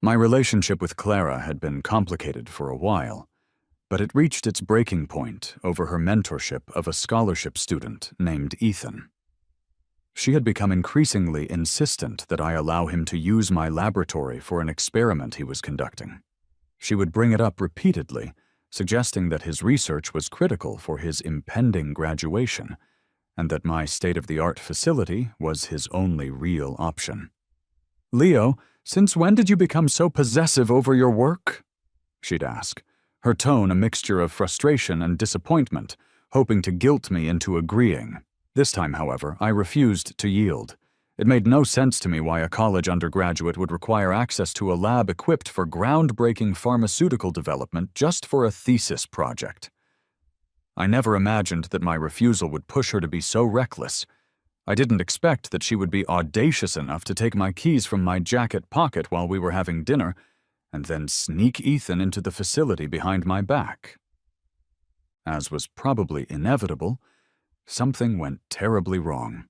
My relationship with Clara had been complicated for a while, but it reached its breaking point over her mentorship of a scholarship student named Ethan. She had become increasingly insistent that I allow him to use my laboratory for an experiment he was conducting. She would bring it up repeatedly, suggesting that his research was critical for his impending graduation, and that my state-of-the-art facility was his only real option. "Leo, since when did you become so possessive over your work?" she'd ask, her tone a mixture of frustration and disappointment, hoping to guilt me into agreeing. This time, however, I refused to yield. It made no sense to me why a college undergraduate would require access to a lab equipped for groundbreaking pharmaceutical development just for a thesis project. I never imagined that my refusal would push her to be so reckless. I didn't expect that she would be audacious enough to take my keys from my jacket pocket while we were having dinner and then sneak Ethan into the facility behind my back. As was probably inevitable, something went terribly wrong.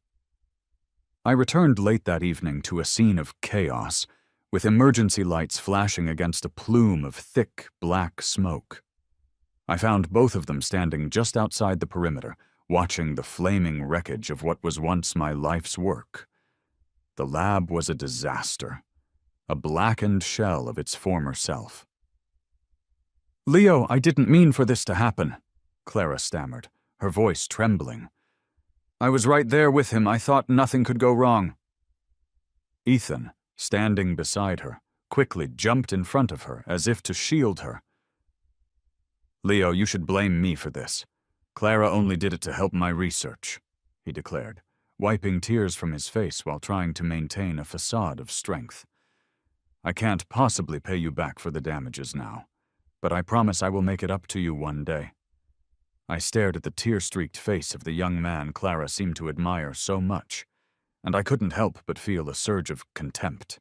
I returned late that evening to a scene of chaos, with emergency lights flashing against a plume of thick, black smoke. I found both of them standing just outside the perimeter, watching the flaming wreckage of what was once my life's work. The lab was a disaster, a blackened shell of its former self. "Leo, I didn't mean for this to happen," Clara stammered, her voice trembling. "I was right there with him. I thought nothing could go wrong." Ethan, standing beside her, quickly jumped in front of her as if to shield her. "Leo, you should blame me for this. Clara only did it to help my research," he declared, wiping tears from his face while trying to maintain a facade of strength. "I can't possibly pay you back for the damages now, but I promise I will make it up to you one day." I stared at the tear-streaked face of the young man Clara seemed to admire so much, and I couldn't help but feel a surge of contempt.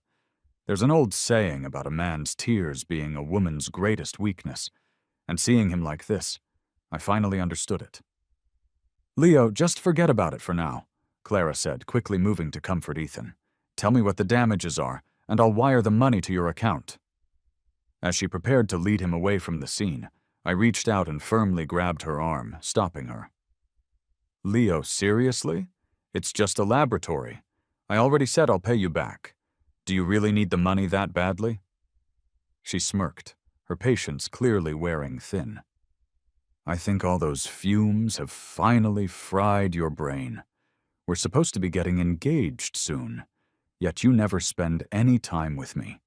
There's an old saying about a man's tears being a woman's greatest weakness, and seeing him like this, I finally understood it. "Leo, just forget about it for now," Clara said, quickly moving to comfort Ethan. "Tell me what the damages are, and I'll wire the money to your account." As she prepared to lead him away from the scene, I reached out and firmly grabbed her arm, stopping her. "Leo, seriously? It's just a laboratory. I already said I'll pay you back. Do you really need the money that badly?" She smirked, her patience clearly wearing thin. "I think all those fumes have finally fried your brain. We're supposed to be getting engaged soon, yet you never spend any time with me.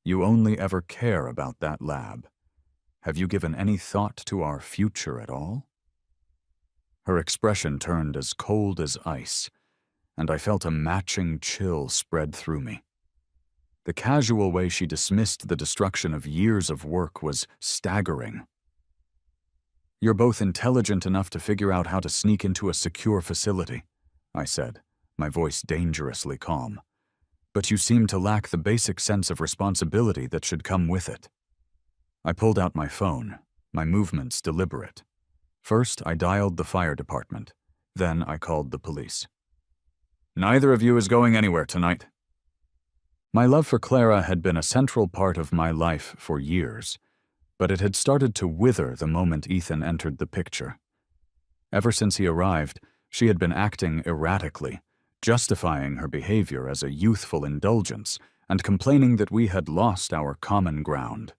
You only ever care about that lab. Have you given any thought to our future at all?" Her expression turned as cold as ice, and I felt a matching chill spread through me. The casual way she dismissed the destruction of years of work was staggering. "You're both intelligent enough to figure out how to sneak into a secure facility," I said, my voice dangerously calm. "But you seem to lack the basic sense of responsibility that should come with it." I pulled out my phone, my movements deliberate. First, I dialed the fire department. Then I called the police. "Neither of you is going anywhere tonight." My love for Clara had been a central part of my life for years, but it had started to wither the moment Ethan entered the picture. Ever since he arrived, she had been acting erratically, justifying her behavior as a youthful indulgence and complaining that we had lost our common ground.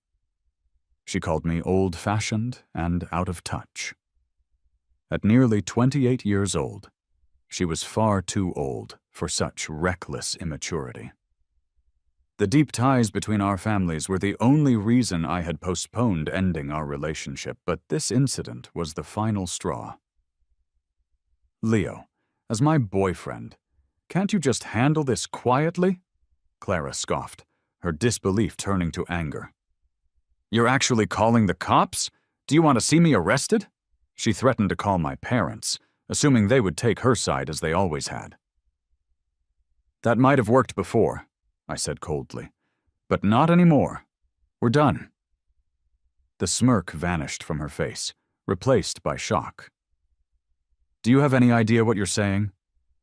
She called me old-fashioned and out of touch. At nearly 28 years old, she was far too old for such reckless immaturity. The deep ties between our families were the only reason I had postponed ending our relationship, but this incident was the final straw. "Leo, as my boyfriend, can't you just handle this quietly?" Clara scoffed, her disbelief turning to anger. "You're actually calling the cops? Do you want to see me arrested?" She threatened to call my parents, assuming they would take her side as they always had. "That might have worked before," I said coldly, "but not anymore. We're done." The smirk vanished from her face, replaced by shock. "Do you have any idea what you're saying?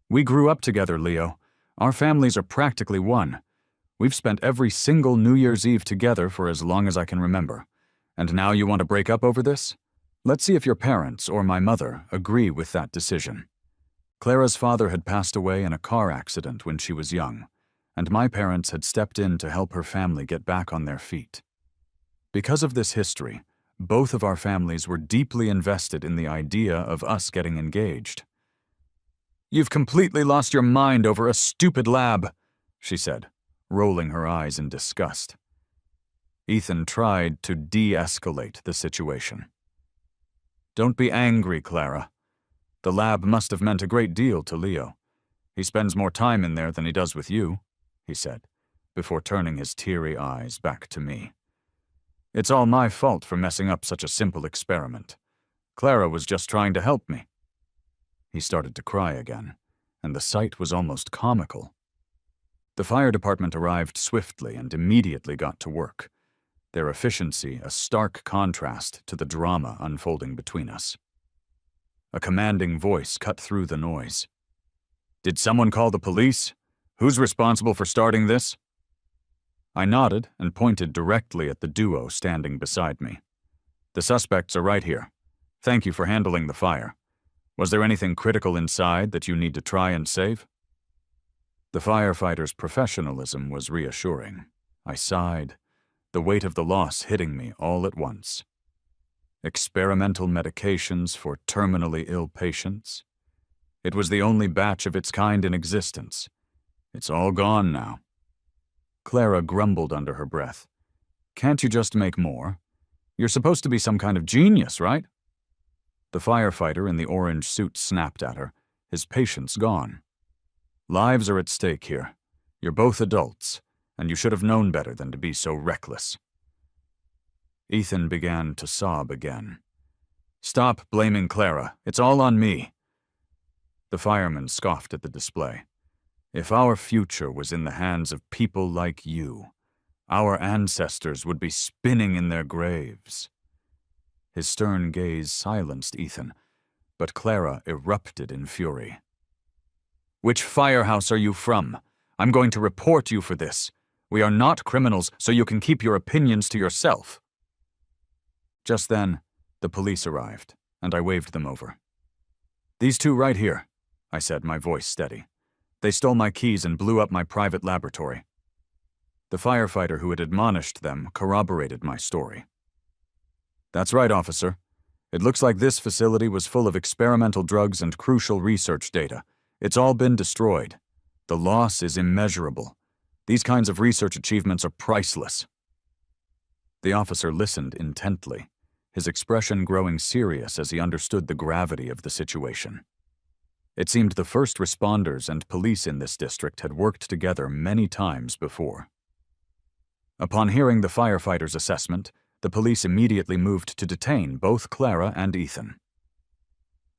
We grew up together, Leo. Our families are practically one. We've spent every single New Year's Eve together for as long as I can remember. And now you want to break up over this? Let's see if your parents or my mother agree with that decision. Clara's father had passed away in a car accident when she was young, and my parents had stepped in to help her family get back on their feet. Because of this history, both of our families were deeply invested in the idea of us getting engaged. "You've completely lost your mind over a stupid lab," she said, rolling her eyes in disgust. Ethan tried to de-escalate the situation. "Don't be angry, Clara. The lab must have meant a great deal to Leo. He spends more time in there than he does with you," he said, before turning his teary eyes back to me. "It's all my fault for messing up such a simple experiment. Clara was just trying to help me." He started to cry again, and the sight was almost comical. The fire department arrived swiftly and immediately got to work, their efficiency a stark contrast to the drama unfolding between us. A commanding voice cut through the noise. "Did someone call the police? Who's responsible for starting this?" I nodded and pointed directly at the duo standing beside me. "The suspects are right here. Thank you for handling the fire. Was there anything critical inside that you need to try and save?" The firefighter's professionalism was reassuring. I sighed, the weight of the loss hitting me all at once. Experimental medications for terminally ill patients. It was the only batch of its kind in existence. It's all gone now. Clara grumbled under her breath. "Can't you just make more? You're supposed to be some kind of genius, right?" The firefighter in the orange suit snapped at her, his patience gone. "Lives are at stake here. You're both adults, and you should have known better than to be so reckless." Ethan began to sob again. "Stop blaming Clara. It's all on me." The fireman scoffed at the display. "If our future was in the hands of people like you, our ancestors would be spinning in their graves." His stern gaze silenced Ethan, but Clara erupted in fury. "Which firehouse are you from? I'm going to report you for this. We are not criminals, so you can keep your opinions to yourself." Just then, the police arrived, and I waved them over. "These two right here," I said, my voice steady. "They stole my keys and blew up my private laboratory." The firefighter who had admonished them corroborated my story. "That's right, officer. It looks like this facility was full of experimental drugs and crucial research data. It's all been destroyed. The loss is immeasurable. These kinds of research achievements are priceless." The officer listened intently, his expression growing serious as he understood the gravity of the situation. It seemed the first responders and police in this district had worked together many times before. Upon hearing the firefighter's assessment, the police immediately moved to detain both Clara and Ethan.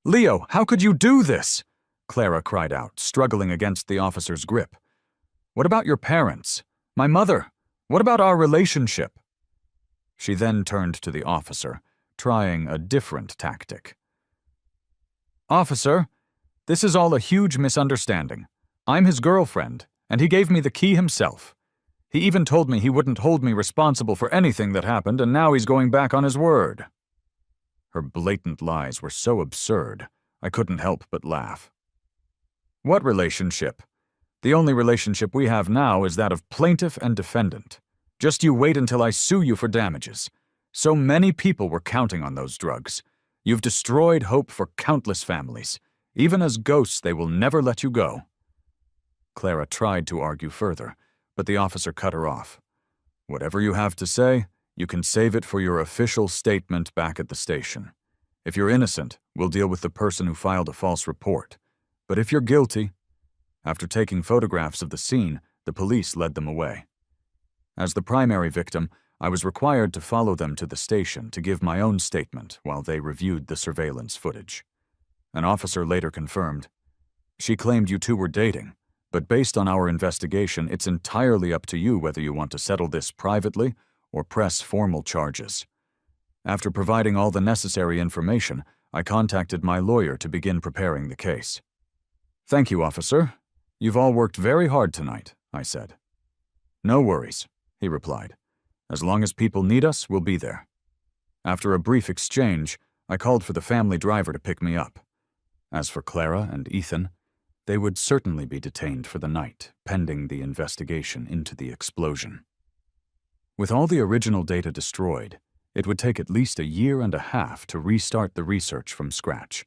"Leo, how could you do this?" Clara cried out, struggling against the officer's grip. "What about your parents? My mother? What about our relationship?" She then turned to the officer, trying a different tactic. "Officer, this is all a huge misunderstanding. I'm his girlfriend, and he gave me the key himself. He even told me he wouldn't hold me responsible for anything that happened, and now he's going back on his word." Her blatant lies were so absurd, I couldn't help but laugh. "What relationship? The only relationship we have now is that of plaintiff and defendant. Just you wait until I sue you for damages. So many people were counting on those drugs. You've destroyed hope for countless families. Even as ghosts, they will never let you go." Clara tried to argue further, but the officer cut her off. "Whatever you have to say, you can save it for your official statement back at the station. If you're innocent, we'll deal with the person who filed a false report. But if you're guilty..." After taking photographs of the scene, the police led them away. As the primary victim, I was required to follow them to the station to give my own statement while they reviewed the surveillance footage. An officer later confirmed, "She claimed you two were dating, but based on our investigation, it's entirely up to you whether you want to settle this privately or press formal charges." After providing all the necessary information, I contacted my lawyer to begin preparing the case. "Thank you, officer. You've all worked very hard tonight," I said. "No worries," he replied. "As long as people need us, we'll be there." After a brief exchange, I called for the family driver to pick me up. As for Clara and Ethan, they would certainly be detained for the night, pending the investigation into the explosion. With all the original data destroyed, it would take at least 1.5 years to restart the research from scratch,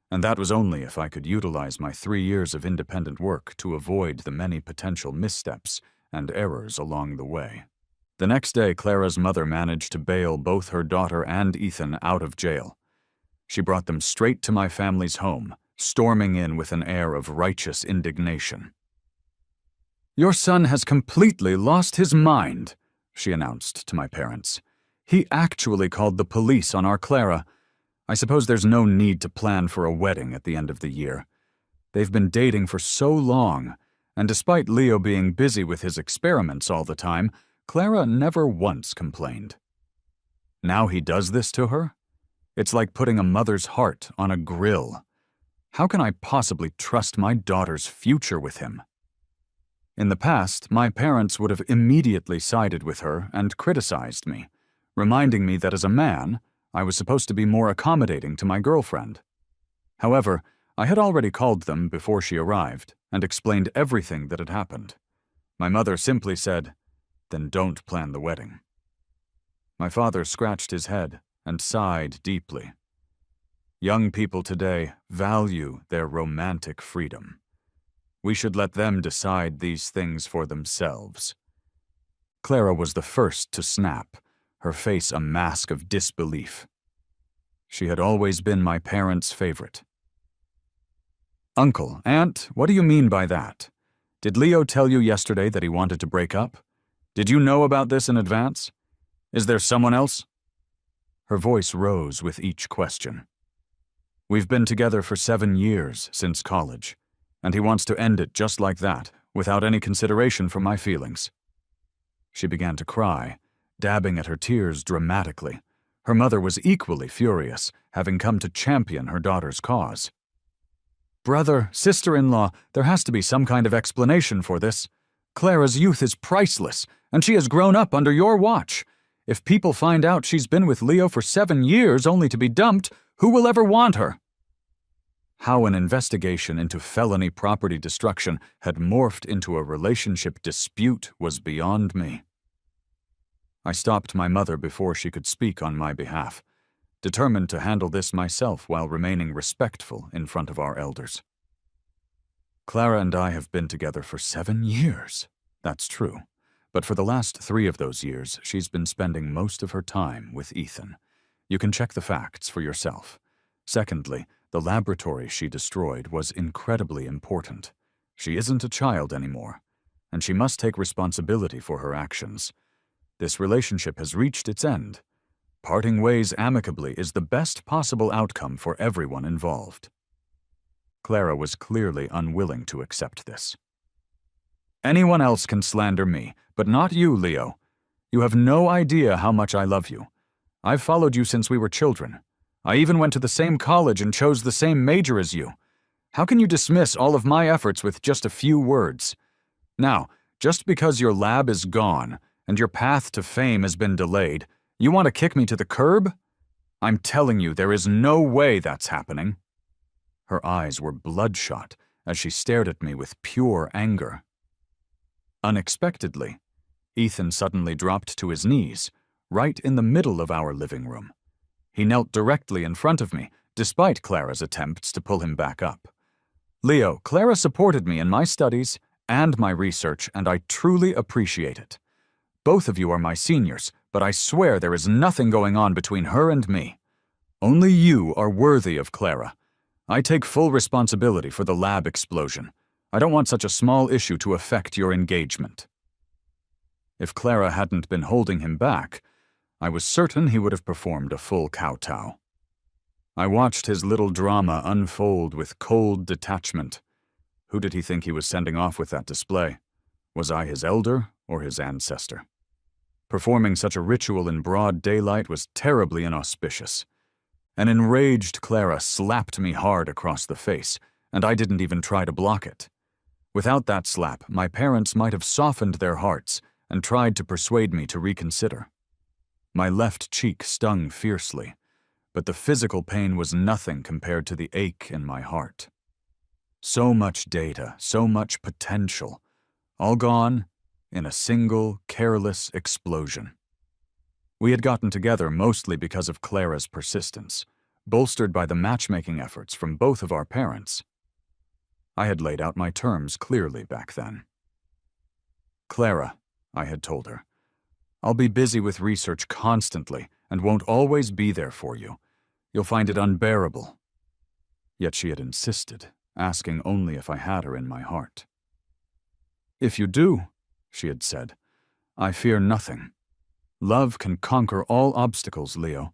and that was only if I could utilize my 3 years of independent work to avoid the many potential missteps and errors along the way. The next day, Clara's mother managed to bail both her daughter and Ethan out of jail. She brought them straight to my family's home, storming in with an air of righteous indignation. "Your son has completely lost his mind," she announced to my parents. "He actually called the police on our Clara. I suppose there's no need to plan for a wedding at the end of the year. They've been dating for so long, and despite Leo being busy with his experiments all the time, Clara never once complained. Now he does this to her? It's like putting a mother's heart on a grill. How can I possibly trust my daughter's future with him?" In the past, my parents would have immediately sided with her and criticized me, reminding me that as a man, I was supposed to be more accommodating to my girlfriend. However, I had already called them before she arrived and explained everything that had happened. My mother simply said, "Then don't plan the wedding." My father scratched his head and sighed deeply. Young people today value their romantic freedom. We should let them decide these things for themselves. Clara was the first to snap, her face a mask of disbelief. She had always been my parents' favorite. "Uncle, Aunt, what do you mean by that? Did Leo tell you yesterday that he wanted to break up? Did you know about this in advance? Is there someone else?" Her voice rose with each question. "We've been together for 7 years since college, and he wants to end it just like that, without any consideration for my feelings." She began to cry, dabbing at her tears dramatically. Her mother was equally furious, having come to champion her daughter's cause. "Brother, sister-in-law, there has to be some kind of explanation for this. Clara's youth is priceless, and she has grown up under your watch. If people find out she's been with Leo for 7 years only to be dumped, who will ever want her?" How an investigation into felony property destruction had morphed into a relationship dispute was beyond me. I stopped my mother before she could speak on my behalf, determined to handle this myself while remaining respectful in front of our elders. "Clara and I have been together for 7 years. That's true. But for the last 3 of those years, she's been spending most of her time with Ethan. You can check the facts for yourself. Secondly, the laboratory she destroyed was incredibly important. She isn't a child anymore, and she must take responsibility for her actions. This relationship has reached its end. Parting ways amicably is the best possible outcome for everyone involved." Clara was clearly unwilling to accept this. "Anyone else can slander me, but not you, Leo. You have no idea how much I love you. I've followed you since we were children. I even went to the same college and chose the same major as you. How can you dismiss all of my efforts with just a few words? Now, just because your lab is gone and your path to fame has been delayed, you want to kick me to the curb? I'm telling you, there is no way that's happening." Her eyes were bloodshot as she stared at me with pure anger. Unexpectedly, Ethan suddenly dropped to his knees, right in the middle of our living room. He knelt directly in front of me, despite Clara's attempts to pull him back up. "Leo, Clara supported me in my studies and my research, and I truly appreciate it. Both of you are my seniors, but I swear there is nothing going on between her and me. Only you are worthy of Clara. I take full responsibility for the lab explosion. I don't want such a small issue to affect your engagement." If Clara hadn't been holding him back, I was certain he would have performed a full kowtow. I watched his little drama unfold with cold detachment. Who did he think he was sending off with that display? Was I his elder or his ancestor? Performing such a ritual in broad daylight was terribly inauspicious. An enraged Clara slapped me hard across the face, and I didn't even try to block it. Without that slap, my parents might have softened their hearts and tried to persuade me to reconsider. My left cheek stung fiercely, but the physical pain was nothing compared to the ache in my heart. So much data, so much potential, all gone in a single, careless explosion. We had gotten together mostly because of Clara's persistence, bolstered by the matchmaking efforts from both of our parents. I had laid out my terms clearly back then. "Clara," I had told her, "I'll be busy with research constantly and won't always be there for you. You'll find it unbearable." Yet she had insisted, asking only if I had her in my heart. "If you do," she had said, "I fear nothing. Love can conquer all obstacles, Leo.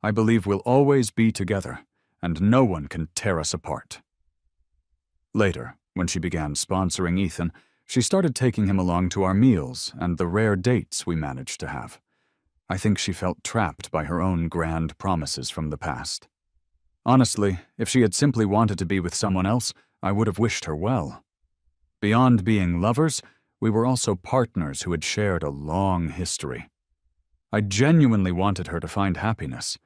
I believe we'll always be together, and no one can tear us apart." Later, when she began sponsoring Ethan, she started taking him along to our meals and the rare dates we managed to have. I think she felt trapped by her own grand promises from the past. Honestly, if she had simply wanted to be with someone else, I would have wished her well. Beyond being lovers, we were also partners who had shared a long history. I genuinely wanted her to find happiness.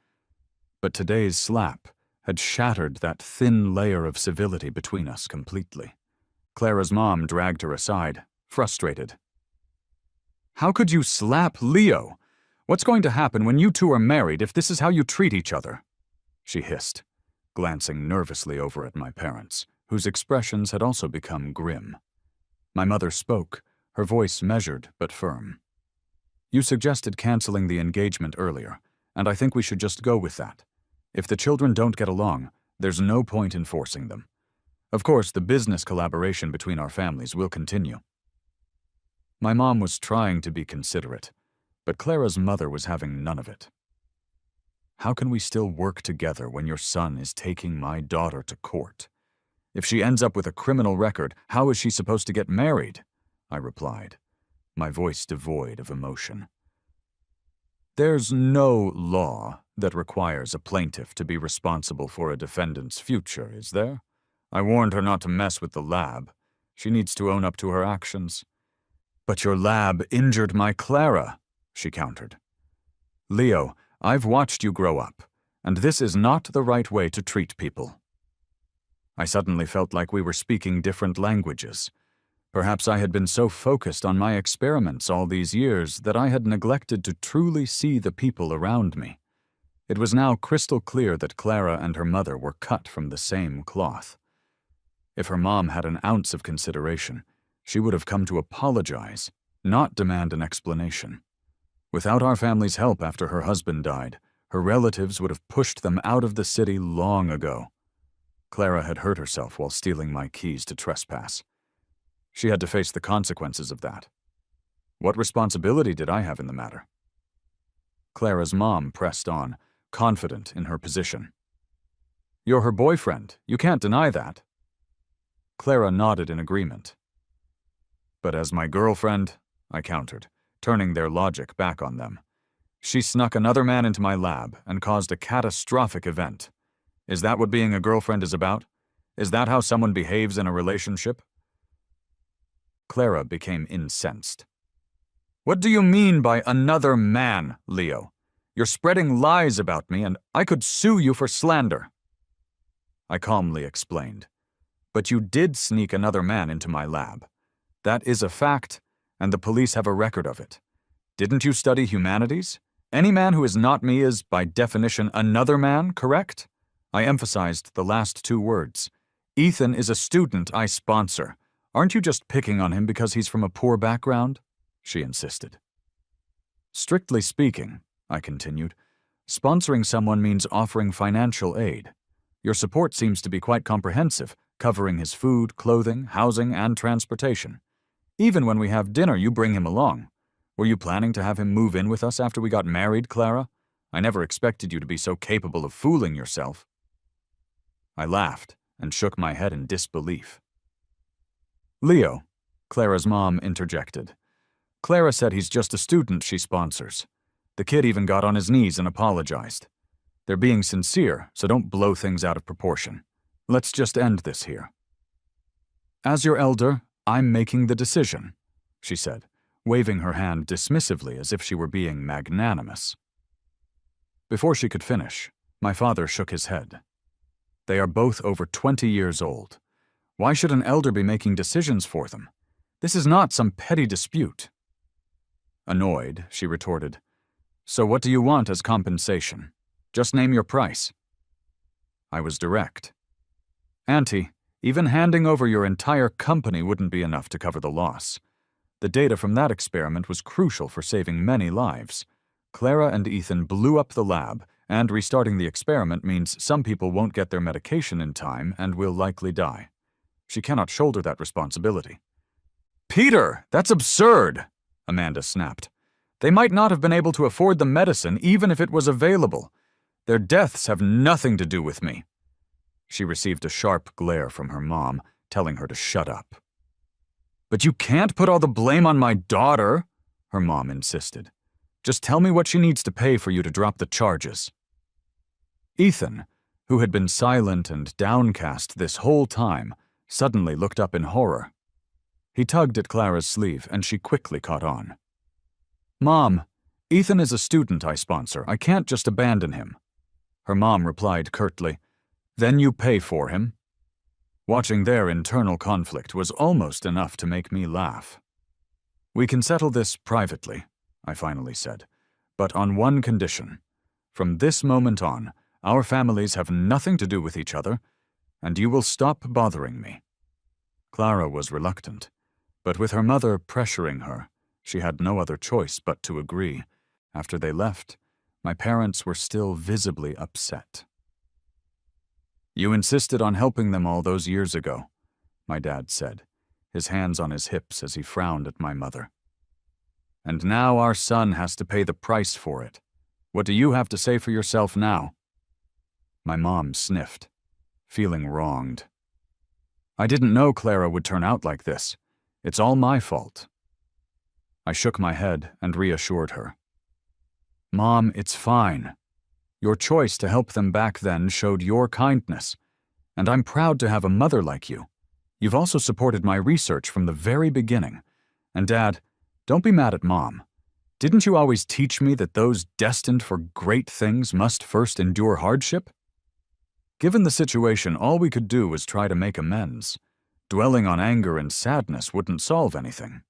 But today's slap had shattered that thin layer of civility between us completely. Clara's mom dragged her aside, frustrated. "How could you slap Leo? What's going to happen when you two are married if this is how you treat each other?" she hissed, glancing nervously over at my parents, whose expressions had also become grim. My mother spoke, her voice measured but firm. "You suggested canceling the engagement earlier, and I think we should just go with that. If the children don't get along, there's no point in forcing them. Of course, the business collaboration between our families will continue." My mom was trying to be considerate, but Clara's mother was having none of it. "How can we still work together when your son is taking my daughter to court? If she ends up with a criminal record, how is she supposed to get married?" I replied, my voice devoid of emotion. "There's no law that requires a plaintiff to be responsible for a defendant's future, is there? I warned her not to mess with the lab. She needs to own up to her actions." "But your lab injured my Clara," she countered. "Leo, I've watched you grow up, and this is not the right way to treat people." I suddenly felt like we were speaking different languages. Perhaps I had been so focused on my experiments all these years that I had neglected to truly see the people around me. It was now crystal clear that Clara and her mother were cut from the same cloth. If her mom had an ounce of consideration, she would have come to apologize, not demand an explanation. Without our family's help after her husband died, her relatives would have pushed them out of the city long ago. Clara had hurt herself while stealing my keys to trespass. She had to face the consequences of that. What responsibility did I have in the matter? Clara's mom pressed on, confident in her position. "You're her boyfriend. You can't deny that." Clara nodded in agreement. "But as my girlfriend," I countered, turning their logic back on them. "She snuck another man into my lab and caused a catastrophic event. Is that what being a girlfriend is about? Is that how someone behaves in a relationship?" Clara became incensed. "What do you mean by another man, Leo? You're spreading lies about me, and I could sue you for slander." I calmly explained. "But you did sneak another man into my lab. That is a fact, and the police have a record of it. Didn't you study humanities? Any man who is not me is, by definition, another man, correct?" I emphasized the last two words. "Ethan is a student I sponsor. Aren't you just picking on him because he's from a poor background?" she insisted. "Strictly speaking," I continued, "sponsoring someone means offering financial aid. Your support seems to be quite comprehensive, covering his food, clothing, housing, and transportation. Even when we have dinner, you bring him along. Were you planning to have him move in with us after we got married, Clara? I never expected you to be so capable of fooling yourself." I laughed and shook my head in disbelief. "Leo," Clara's mom interjected. "Clara said he's just a student she sponsors. The kid even got on his knees and apologized. They're being sincere, so don't blow things out of proportion. Let's just end this here." "As your elder, I'm making the decision," she said, waving her hand dismissively as if she were being magnanimous. Before she could finish, my father shook his head. They are both over 20 years old. Why should an elder be making decisions for them? This is not some petty dispute. Annoyed, she retorted, "So what do you want as compensation? Just name your price." I was direct. "Auntie, even handing over your entire company wouldn't be enough to cover the loss. The data from that experiment was crucial for saving many lives. Clara and Ethan blew up the lab, and restarting the experiment means some people won't get their medication in time and will likely die. She cannot shoulder that responsibility." "Peter, that's absurd," Amanda snapped. "They might not have been able to afford the medicine even if it was available. Their deaths have nothing to do with me." She received a sharp glare from her mom, telling her to shut up. "But you can't put all the blame on my daughter," her mom insisted. "Just tell me what she needs to pay for you to drop the charges." Ethan, who had been silent and downcast this whole time, suddenly looked up in horror. He tugged at Clara's sleeve, and she quickly caught on. "Mom, Ethan is a student I sponsor. I can't just abandon him." Her mom replied curtly, "Then you pay for him." Watching their internal conflict was almost enough to make me laugh. "We can settle this privately," I finally said, "but on one condition. From this moment on, our families have nothing to do with each other, and you will stop bothering me." Clara was reluctant, but with her mother pressuring her, she had no other choice but to agree. After they left, my parents were still visibly upset. "You insisted on helping them all those years ago," my dad said, his hands on his hips as he frowned at my mother. "And now our son has to pay the price for it. What do you have to say for yourself now?" My mom sniffed, feeling wronged. "I didn't know Clara would turn out like this. It's all my fault." I shook my head and reassured her. "Mom, it's fine. Your choice to help them back then showed your kindness, and I'm proud to have a mother like you. You've also supported my research from the very beginning. And Dad, don't be mad at Mom. Didn't you always teach me that those destined for great things must first endure hardship?" Given the situation, all we could do was try to make amends. Dwelling on anger and sadness wouldn't solve anything.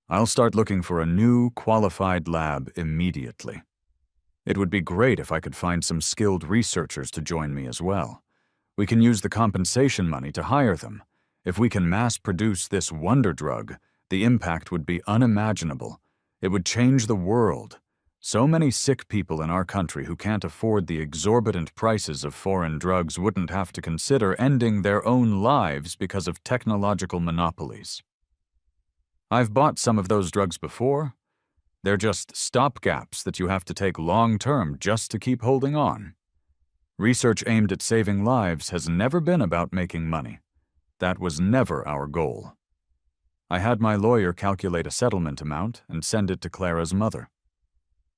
"I'll start looking for a new, qualified lab immediately. It would be great if I could find some skilled researchers to join me as well. We can use the compensation money to hire them. If we can mass-produce this wonder drug, the impact would be unimaginable. It would change the world. So many sick people in our country who can't afford the exorbitant prices of foreign drugs wouldn't have to consider ending their own lives because of technological monopolies. I've bought some of those drugs before. They're just stopgaps that you have to take long-term just to keep holding on. Research aimed at saving lives has never been about making money. That was never our goal." I had my lawyer calculate a settlement amount and send it to Clara's mother.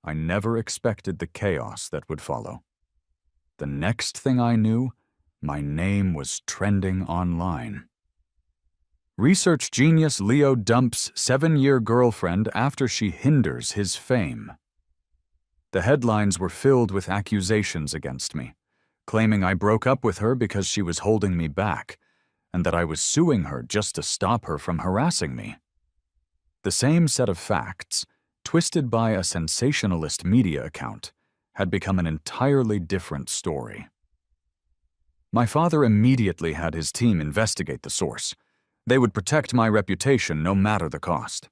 I never expected the chaos that would follow. The next thing I knew, my name was trending online. "Research genius Leo dumps 7-year girlfriend after she hinders his fame." The headlines were filled with accusations against me, claiming I broke up with her because she was holding me back, and that I was suing her just to stop her from harassing me. The same set of facts, twisted by a sensationalist media account, had become an entirely different story. My father immediately had his team investigate the source. They would protect my reputation no matter the cost.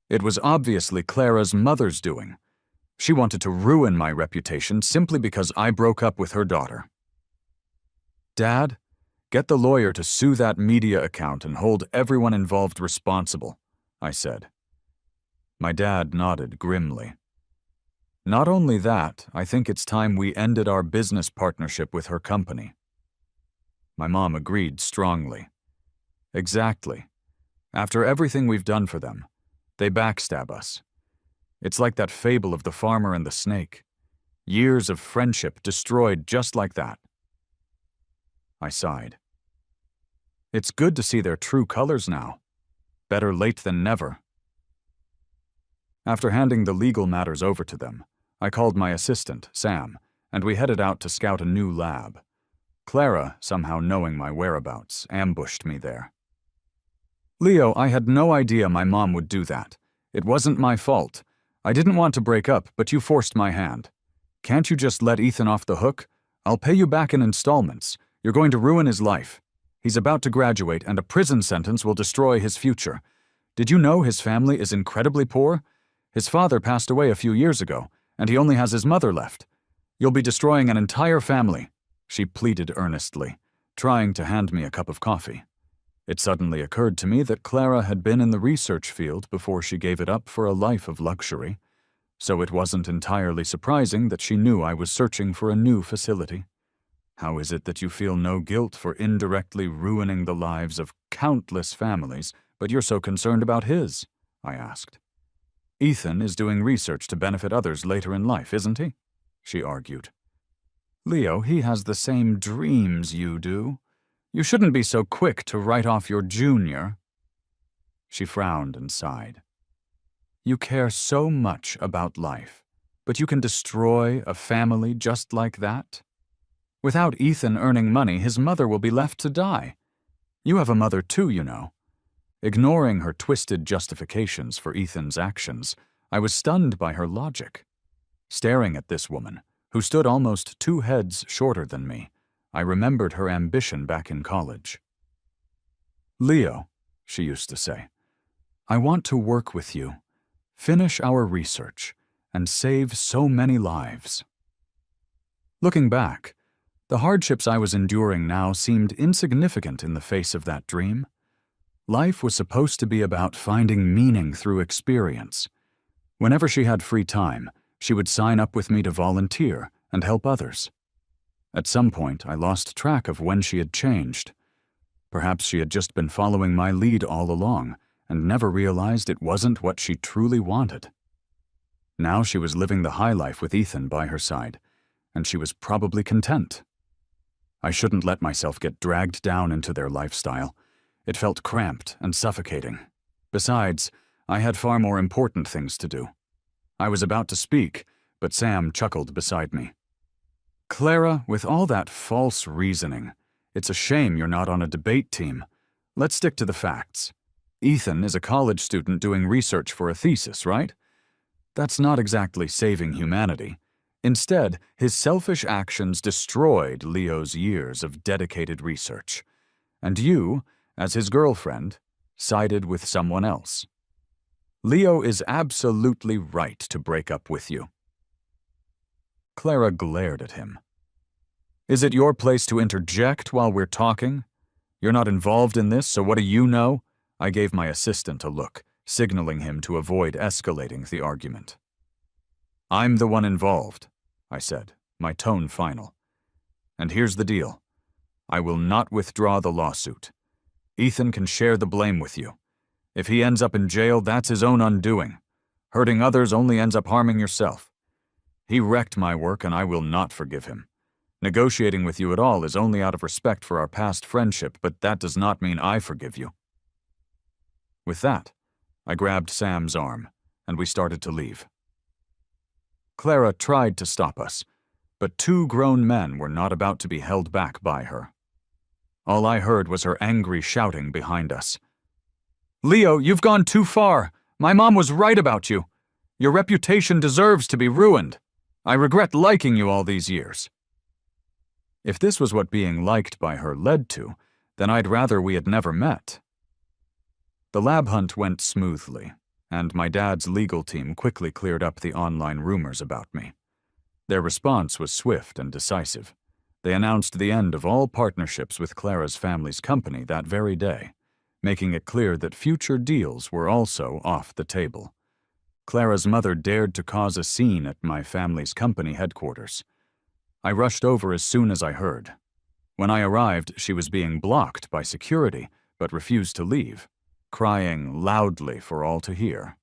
It was obviously Clara's mother's doing. She wanted to ruin my reputation simply because I broke up with her daughter. "Dad, get the lawyer to sue that media account and hold everyone involved responsible," I said. My dad nodded grimly. "Not only that, I think it's time we ended our business partnership with her company." My mom agreed strongly. "Exactly. After everything we've done for them, they backstab us. It's like that fable of the farmer and the snake. Years of friendship destroyed just like that." I sighed. "It's good to see their true colors now. Better late than never. After handing the legal matters over to them, I called my assistant, Sam, and we headed out to scout a new lab. Clara, somehow knowing my whereabouts, ambushed me there. "Leo, I had no idea my mom would do that. It wasn't my fault. I didn't want to break up, but you forced my hand. Can't you just let Ethan off the hook? I'll pay you back in installments. You're going to ruin his life. He's about to graduate, and a prison sentence will destroy his future. Did you know his family is incredibly poor? His father passed away a few years ago, and he only has his mother left. You'll be destroying an entire family," she pleaded earnestly, trying to hand me a cup of coffee. It suddenly occurred to me that Clara had been in the research field before she gave it up for a life of luxury, so it wasn't entirely surprising that she knew I was searching for a new facility. "How is it that you feel no guilt for indirectly ruining the lives of countless families, but you're so concerned about his?" I asked. "Ethan is doing research to benefit others later in life, isn't he?" she argued. "Leo, he has the same dreams you do. You shouldn't be so quick to write off your junior." She frowned and sighed. "You care so much about life, but you can destroy a family just like that? Without Ethan earning money, his mother will be left to die. You have a mother too, you know." Ignoring her twisted justifications for Ethan's actions, I was stunned by her logic. Staring at this woman, who stood almost 2 heads shorter than me, I remembered her ambition back in college. "Leo," she used to say, "I want to work with you, finish our research, and save so many lives." Looking back, the hardships I was enduring now seemed insignificant in the face of that dream. Life was supposed to be about finding meaning through experience. Whenever she had free time, she would sign up with me to volunteer and help others. At some point, I lost track of when she had changed. Perhaps she had just been following my lead all along and never realized it wasn't what she truly wanted. Now she was living the high life with Ethan by her side, and she was probably content. I shouldn't let myself get dragged down into their lifestyle. It felt cramped and suffocating. Besides, I had far more important things to do. I was about to speak, but Sam chuckled beside me. "Clara, with all that false reasoning, it's a shame you're not on a debate team. Let's stick to the facts. Ethan is a college student doing research for a thesis, right? That's not exactly saving humanity. Instead, his selfish actions destroyed Leo's years of dedicated research. And you, as his girlfriend, sided with someone else. Leo is absolutely right to break up with you." Clara glared at him. "Is it your place to interject while we're talking? You're not involved in this, so what do you know?" I gave my assistant a look, signaling him to avoid escalating the argument. "I'm the one involved," I said, my tone final. "And here's the deal. I will not withdraw the lawsuit. Ethan can share the blame with you. If he ends up in jail, that's his own undoing. Hurting others only ends up harming yourself. He wrecked my work, and I will not forgive him. Negotiating with you at all is only out of respect for our past friendship, but that does not mean I forgive you." With that, I grabbed Sam's arm, and we started to leave. Clara tried to stop us, but 2 grown men were not about to be held back by her. All I heard was her angry shouting behind us. "Leo, you've gone too far. My mom was right about you. Your reputation deserves to be ruined. I regret liking you all these years." If this was what being liked by her led to, then I'd rather we had never met. The lab hunt went smoothly, and my dad's legal team quickly cleared up the online rumors about me. Their response was swift and decisive. They announced the end of all partnerships with Clara's family's company that very day, making it clear that future deals were also off the table. Clara's mother dared to cause a scene at my family's company headquarters. I rushed over as soon as I heard. When I arrived, she was being blocked by security, but refused to leave, crying loudly for all to hear.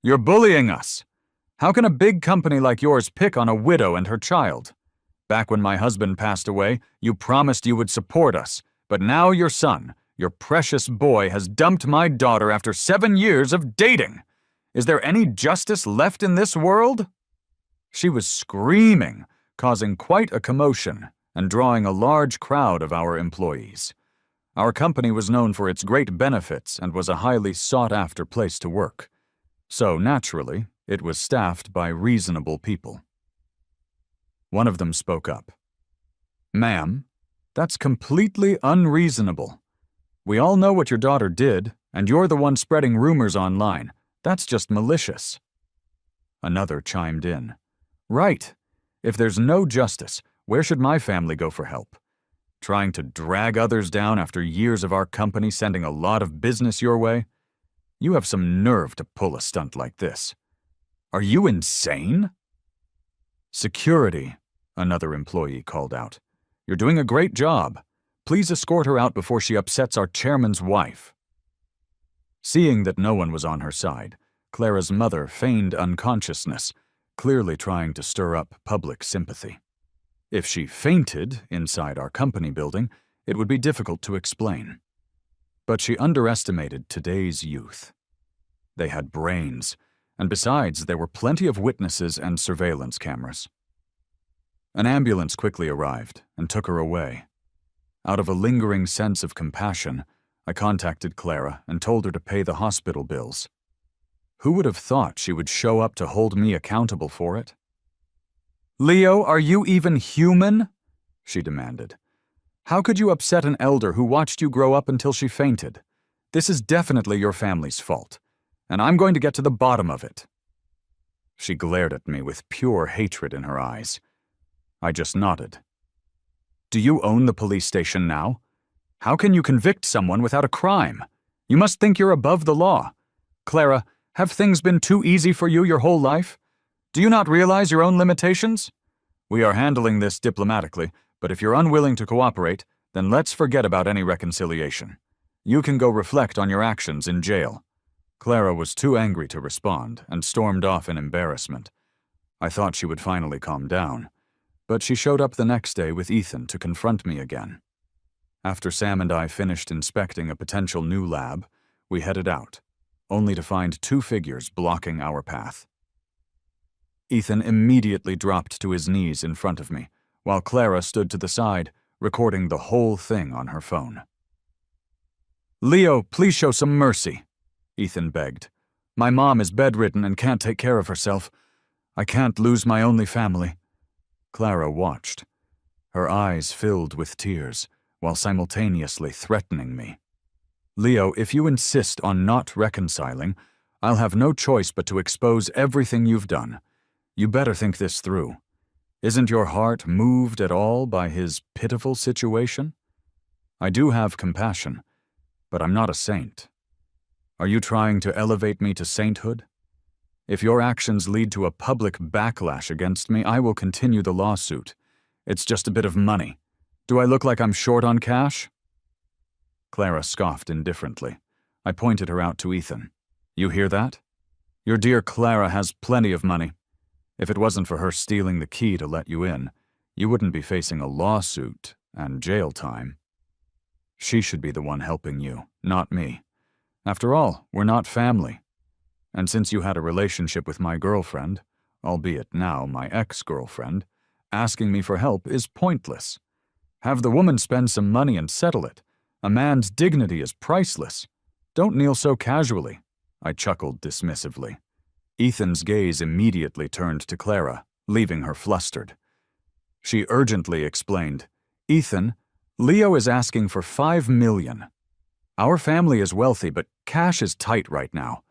"You're bullying us! How can a big company like yours pick on a widow and her child? Back when my husband passed away, you promised you would support us, but now your son, Your precious boy has dumped my daughter after 7 years of dating. Is there any justice left in this world?" She was screaming, causing quite a commotion and drawing a large crowd of our employees. Our company was known for its great benefits and was a highly sought-after place to work. So, naturally, it was staffed by reasonable people. One of them spoke up. "Ma'am, that's completely unreasonable. We all know what your daughter did, and you're the one spreading rumors online. That's just malicious." Another chimed in. "Right. If there's no justice, where should my family go for help? Trying to drag others down after years of our company sending a lot of business your way? You have some nerve to pull a stunt like this. Are you insane?" "Security," another employee called out. "You're doing a great job. Please escort her out before she upsets our chairman's wife." Seeing that no one was on her side, Clara's mother feigned unconsciousness, clearly trying to stir up public sympathy. If she fainted inside our company building, it would be difficult to explain. But she underestimated today's youth. They had brains, and besides, there were plenty of witnesses and surveillance cameras. An ambulance quickly arrived and took her away. Out of a lingering sense of compassion, I contacted Clara and told her to pay the hospital bills. Who would have thought she would show up to hold me accountable for it? "Leo, are you even human?" she demanded. "How could you upset an elder who watched you grow up until she fainted? This is definitely your family's fault, and I'm going to get to the bottom of it." She glared at me with pure hatred in her eyes. I just nodded. "Do you own the police station now? How can you convict someone without a crime? You must think you're above the law. Clara, have things been too easy for you your whole life? Do you not realize your own limitations? We are handling this diplomatically, but if you're unwilling to cooperate, then let's forget about any reconciliation. You can go reflect on your actions in jail." Clara was too angry to respond and stormed off in embarrassment. I thought she would finally calm down, but she showed up the next day with Ethan to confront me again. After Sam and I finished inspecting a potential new lab, we headed out, only to find 2 figures blocking our path. Ethan immediately dropped to his knees in front of me, while Clara stood to the side, recording the whole thing on her phone. "Leo, please show some mercy," Ethan begged. "My mom is bedridden and can't take care of herself. I can't lose my only family." Clara watched. Her eyes filled with tears, while simultaneously threatening me. "Leo, if you insist on not reconciling, I'll have no choice but to expose everything you've done. You better think this through. Isn't your heart moved at all by his pitiful situation? I do have compassion, but I'm not a saint. Are you trying to elevate me to sainthood? If your actions lead to a public backlash against me, I will continue the lawsuit. It's just a bit of money. Do I look like I'm short on cash?" Clara scoffed indifferently. I pointed her out to Ethan. "You hear that? Your dear Clara has plenty of money. If it wasn't for her stealing the key to let you in, you wouldn't be facing a lawsuit and jail time. She should be the one helping you, not me. After all, we're not family. And since you had a relationship with my girlfriend, albeit now my ex-girlfriend, asking me for help is pointless. Have the woman spend some money and settle it. A man's dignity is priceless. Don't kneel so casually," I chuckled dismissively. Ethan's gaze immediately turned to Clara, leaving her flustered. She urgently explained, "Ethan, Leo is asking for $5 million. Our family is wealthy, but cash is tight right now.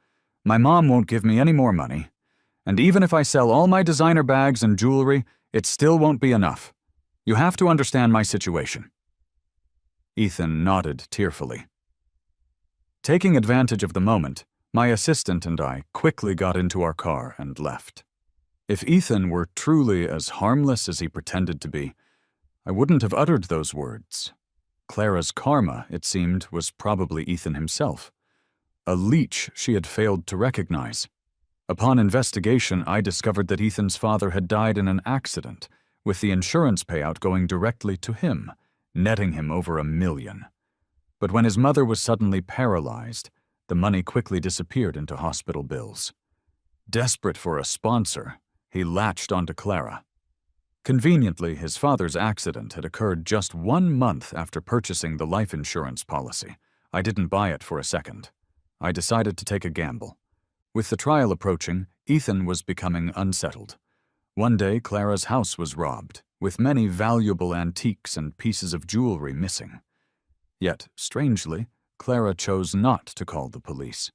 My mom won't give me any more money. And even if I sell all my designer bags and jewelry, it still won't be enough. You have to understand my situation." Ethan nodded tearfully. Taking advantage of the moment, my assistant and I quickly got into our car and left. If Ethan were truly as harmless as he pretended to be, I wouldn't have uttered those words. Clara's karma, it seemed, was probably Ethan himself. A leech she had failed to recognize. Upon investigation, I discovered that Ethan's father had died in an accident, with the insurance payout going directly to him, netting him over $1 million. But when his mother was suddenly paralyzed, the money quickly disappeared into hospital bills. Desperate for a sponsor, he latched onto Clara. Conveniently, his father's accident had occurred just 1 month after purchasing the life insurance policy. I didn't buy it for a second. I decided to take a gamble. With the trial approaching, Ethan was becoming unsettled. One day, Clara's house was robbed, with many valuable antiques and pieces of jewelry missing. Yet, strangely, Clara chose not to call the police.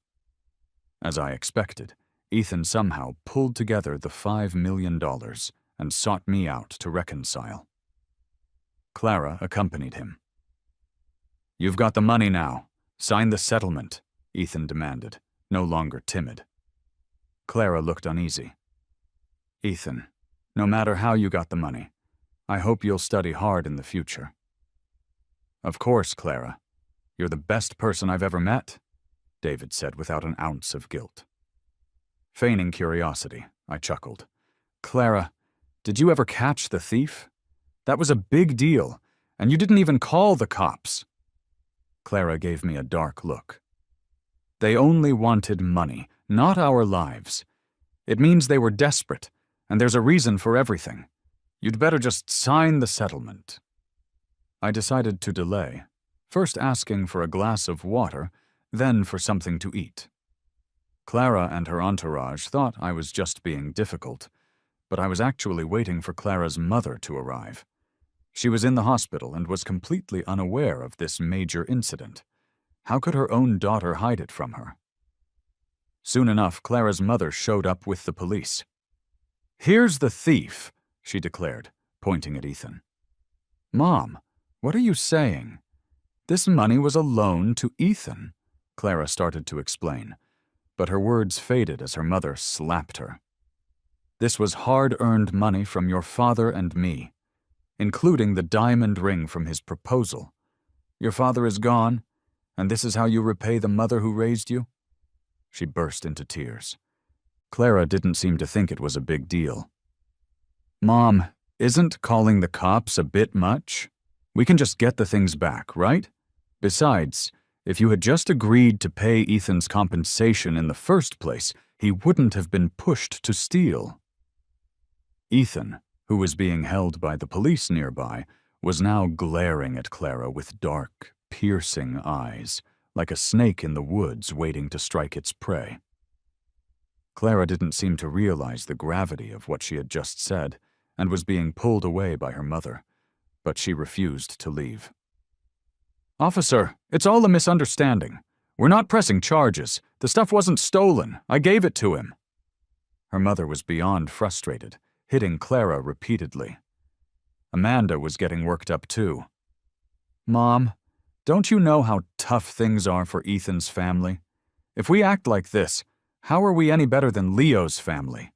As I expected, Ethan somehow pulled together the $5 million and sought me out to reconcile. Clara accompanied him. "You've got the money now. Sign the settlement," Ethan demanded, no longer timid. Clara looked uneasy. "Ethan, no matter how you got the money, I hope you'll study hard in the future." "Of course, Clara. You're the best person I've ever met," David said without an ounce of guilt. Feigning curiosity, I chuckled. "Clara, did you ever catch the thief? That was a big deal, and you didn't even call the cops." Clara gave me a dark look. "They only wanted money, not our lives. It means they were desperate, and there's a reason for everything. You'd better just sign the settlement." I decided to delay, first asking for a glass of water, then for something to eat. Clara and her entourage thought I was just being difficult, but I was actually waiting for Clara's mother to arrive. She was in the hospital and was completely unaware of this major incident. How could her own daughter hide it from her? Soon enough, Clara's mother showed up with the police. "Here's the thief," she declared, pointing at Ethan. "Mom, what are you saying? This money was a loan to Ethan," Clara started to explain, but her words faded as her mother slapped her. "This was hard-earned money from your father and me, including the diamond ring from his proposal. Your father is gone, and this is how you repay the mother who raised you?" She burst into tears. Clara didn't seem to think it was a big deal. "Mom, isn't calling the cops a bit much? We can just get the things back, right? Besides, if you had just agreed to pay Ethan's compensation in the first place, he wouldn't have been pushed to steal." Ethan, who was being held by the police nearby, was now glaring at Clara with dark, piercing eyes, like a snake in the woods waiting to strike its prey. Clara didn't seem to realize the gravity of what she had just said and was being pulled away by her mother, but she refused to leave. "Officer, it's all a misunderstanding. We're not pressing charges. The stuff wasn't stolen. I gave it to him." Her mother was beyond frustrated, hitting Clara repeatedly. Amanda was getting worked up too. "Mom, don't you know how tough things are for Ethan's family? If we act like this, how are we any better than Leo's family?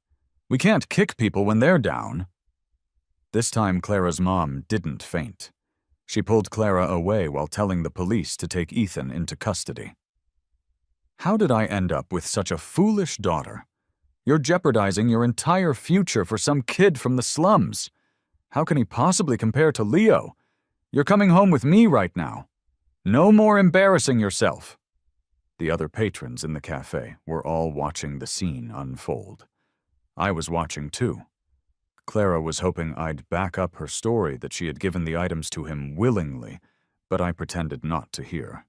We can't kick people when they're down." This time Clara's mom didn't faint. She pulled Clara away while telling the police to take Ethan into custody. "How did I end up with such a foolish daughter? You're jeopardizing your entire future for some kid from the slums. How can he possibly compare to Leo? You're coming home with me right now. No more embarrassing yourself." The other patrons in the cafe were all watching the scene unfold. I was watching too. Clara was hoping I'd back up her story that she had given the items to him willingly, but I pretended not to hear.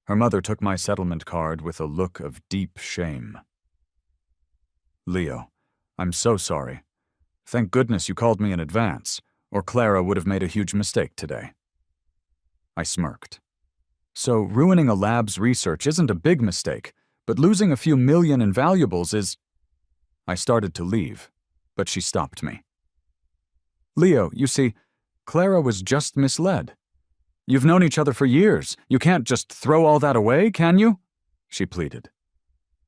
Her mother took my settlement card with a look of deep shame. "Leo, I'm so sorry. Thank goodness you called me in advance, or Clara would have made a huge mistake today." I smirked. "So ruining a lab's research isn't a big mistake, but losing a few million in valuables is—" I started to leave, but she stopped me. "Leo, you see, Clara was just misled. You've known each other for years. You can't just throw all that away, can you?" she pleaded.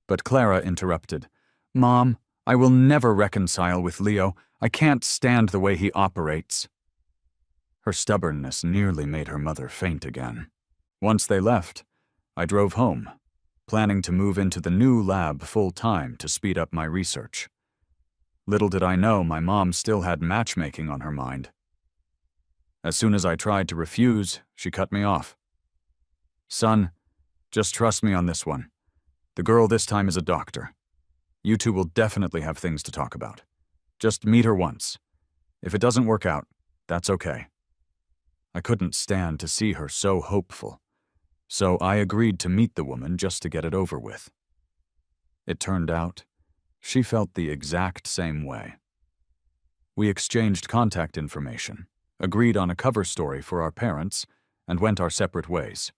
But Clara interrupted. "Mom, I will never reconcile with Leo. I can't stand the way he operates." Her stubbornness nearly made her mother faint again. Once they left, I drove home, planning to move into the new lab full-time to speed up my research. Little did I know my mom still had matchmaking on her mind. As soon as I tried to refuse, she cut me off. Son, just trust me on this one. The girl this time is a doctor. You two will definitely have things to talk about. Just meet her once. If it doesn't work out, that's okay. I couldn't stand to see her so hopeful, so I agreed to meet the woman just to get it over with. It turned out, she felt the exact same way. We exchanged contact information, agreed on a cover story for our parents, and went our separate ways.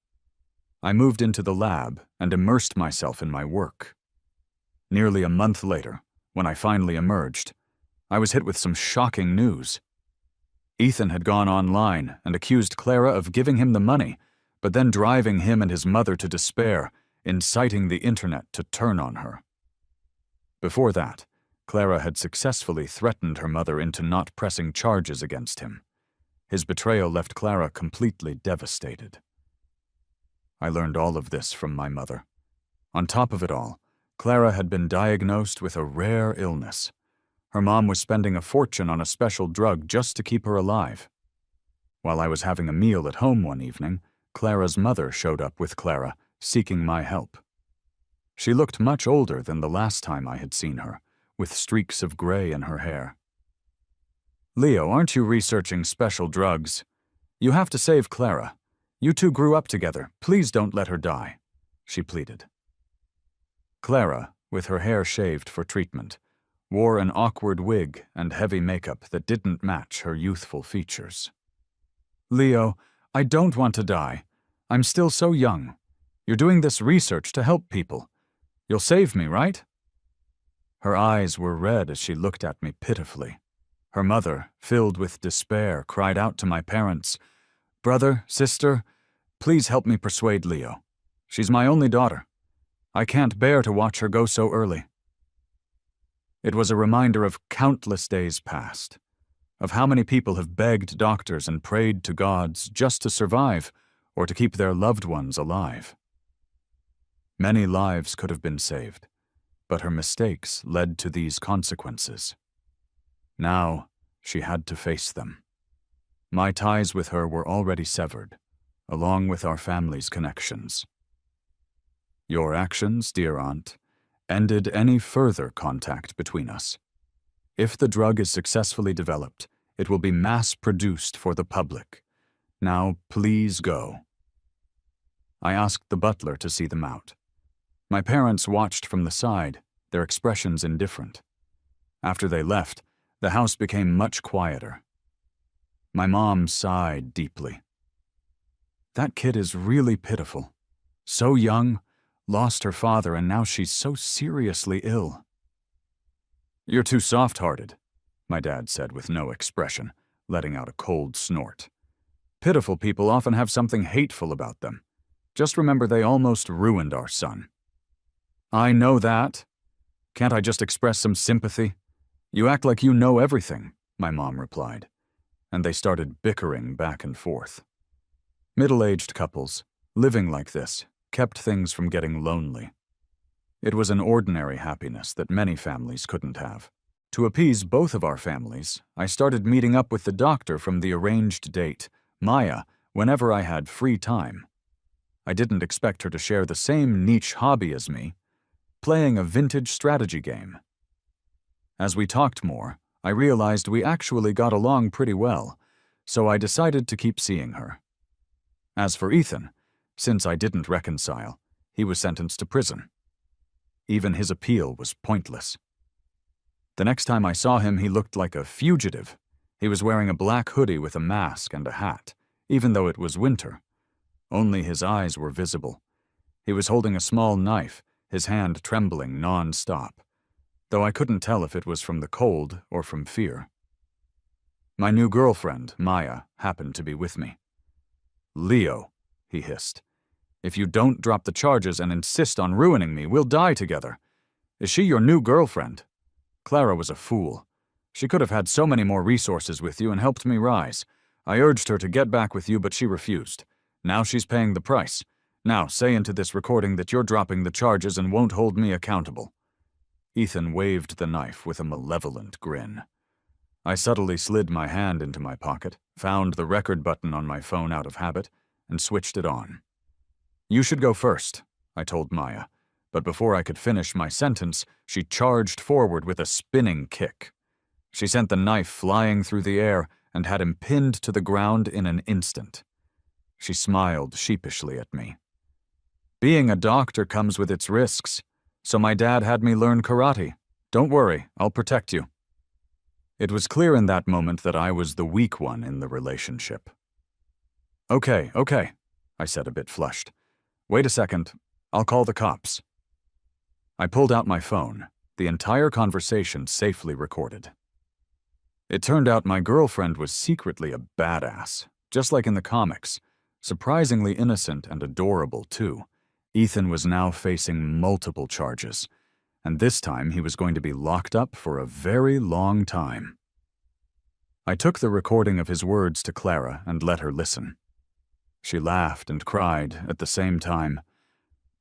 I moved into the lab and immersed myself in my work. Nearly a month later, when I finally emerged, I was hit with some shocking news. Ethan had gone online and accused Clara of giving him the money, but then driving him and his mother to despair, inciting the internet to turn on her. Before that, Clara had successfully threatened her mother into not pressing charges against him. His betrayal left Clara completely devastated. I learned all of this from my mother. On top of it all, Clara had been diagnosed with a rare illness. Her mom was spending a fortune on a special drug just to keep her alive. While I was having a meal at home one evening, Clara's mother showed up with Clara, seeking my help. She looked much older than the last time I had seen her, with streaks of gray in her hair. "Leo, aren't you researching special drugs? You have to save Clara. You two grew up together. Please don't let her die," she pleaded. Clara, with her hair shaved for treatment, wore an awkward wig and heavy makeup that didn't match her youthful features. "Leo, I don't want to die. I'm still so young. You're doing this research to help people. You'll save me, right?" Her eyes were red as she looked at me pitifully. Her mother, filled with despair, cried out to my parents, "Brother, sister, please help me persuade Leo. She's my only daughter. I can't bear to watch her go so early." It was a reminder of countless days past, of how many people have begged doctors and prayed to gods just to survive or to keep their loved ones alive. Many lives could have been saved, but her mistakes led to these consequences. Now, she had to face them. My ties with her were already severed, along with our family's connections. Your actions, dear aunt, ended any further contact between us. If the drug is successfully developed, it will be mass-produced for the public. Now, please go. I asked the butler to see them out. My parents watched from the side, their expressions indifferent. After they left, the house became much quieter. My mom sighed deeply. "That kid is really pitiful. So young, lost her father, and now she's so seriously ill." "You're too soft-hearted," my dad said with no expression, letting out a cold snort. "Pitiful people often have something hateful about them. Just remember they almost ruined our son." "I know that. Can't I just express some sympathy? You act like you know everything," my mom replied, and they started bickering back and forth. Middle-aged couples, living like this, kept things from getting lonely. It was an ordinary happiness that many families couldn't have. To appease both of our families, I started meeting up with the doctor from the arranged date, Maya, whenever I had free time. I didn't expect her to share the same niche hobby as me, playing a vintage strategy game. As we talked more, I realized we actually got along pretty well, so I decided to keep seeing her. As for Ethan, since I didn't reconcile, he was sentenced to prison. Even his appeal was pointless. The next time I saw him, he looked like a fugitive. He was wearing a black hoodie with a mask and a hat, even though it was winter. Only his eyes were visible. He was holding a small knife, his hand trembling non-stop, though I couldn't tell if it was from the cold or from fear. My new girlfriend, Maya, happened to be with me. "Leo," he hissed, "if you don't drop the charges and insist on ruining me, we'll die together. Is she your new girlfriend? Clara was a fool. She could have had so many more resources with you and helped me rise. I urged her to get back with you, but she refused. Now she's paying the price. Now say into this recording that you're dropping the charges and won't hold me accountable." Ethan waved the knife with a malevolent grin. I subtly slid my hand into my pocket, found the record button on my phone out of habit, and switched it on. You should go first, I told Maya, but before I could finish my sentence, she charged forward with a spinning kick. She sent the knife flying through the air and had him pinned to the ground in an instant. She smiled sheepishly at me. Being a doctor comes with its risks, so my dad had me learn karate. Don't worry, I'll protect you. It was clear in that moment that I was the weak one in the relationship. Okay, I said, a bit flushed. Wait a second, I'll call the cops. I pulled out my phone, the entire conversation safely recorded. It turned out my girlfriend was secretly a badass, just like in the comics, surprisingly innocent and adorable too. Ethan was now facing multiple charges, and this time he was going to be locked up for a very long time. I took the recording of his words to Clara and let her listen. She laughed and cried at the same time,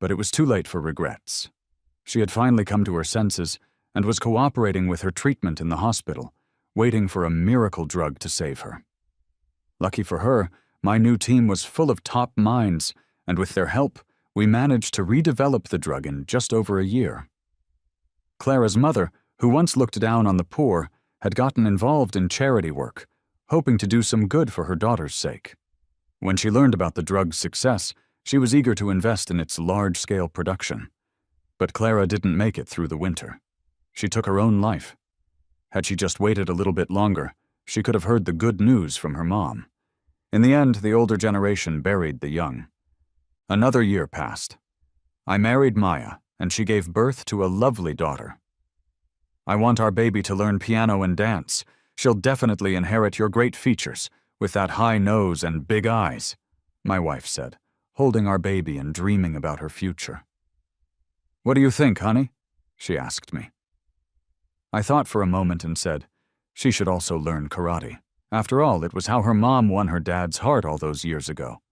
but it was too late for regrets. She had finally come to her senses and was cooperating with her treatment in the hospital, waiting for a miracle drug to save her. Lucky for her, my new team was full of top minds, and with their help, we managed to redevelop the drug in just over a year. Clara's mother, who once looked down on the poor, had gotten involved in charity work, hoping to do some good for her daughter's sake. When she learned about the drug's success, she was eager to invest in its large-scale production. But Clara didn't make it through the winter. She took her own life. Had she just waited a little bit longer, she could have heard the good news from her mom. In the end, the older generation buried the young. Another year passed. I married Maya, and she gave birth to a lovely daughter. I want our baby to learn piano and dance. She'll definitely inherit your great features, with that high nose and big eyes, my wife said, holding our baby and dreaming about her future. What do you think, honey? She asked me. I thought for a moment and said, she should also learn karate. After all, it was how her mom won her dad's heart all those years ago.